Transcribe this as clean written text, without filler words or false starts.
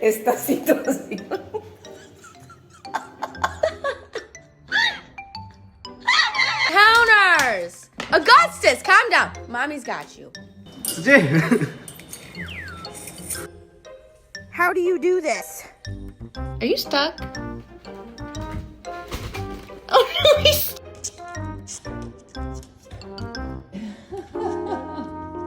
esta situación. Counters! Augustus, calm down. Mommy's got you. Jay. How do you do this? Are you stuck? Oh no, he's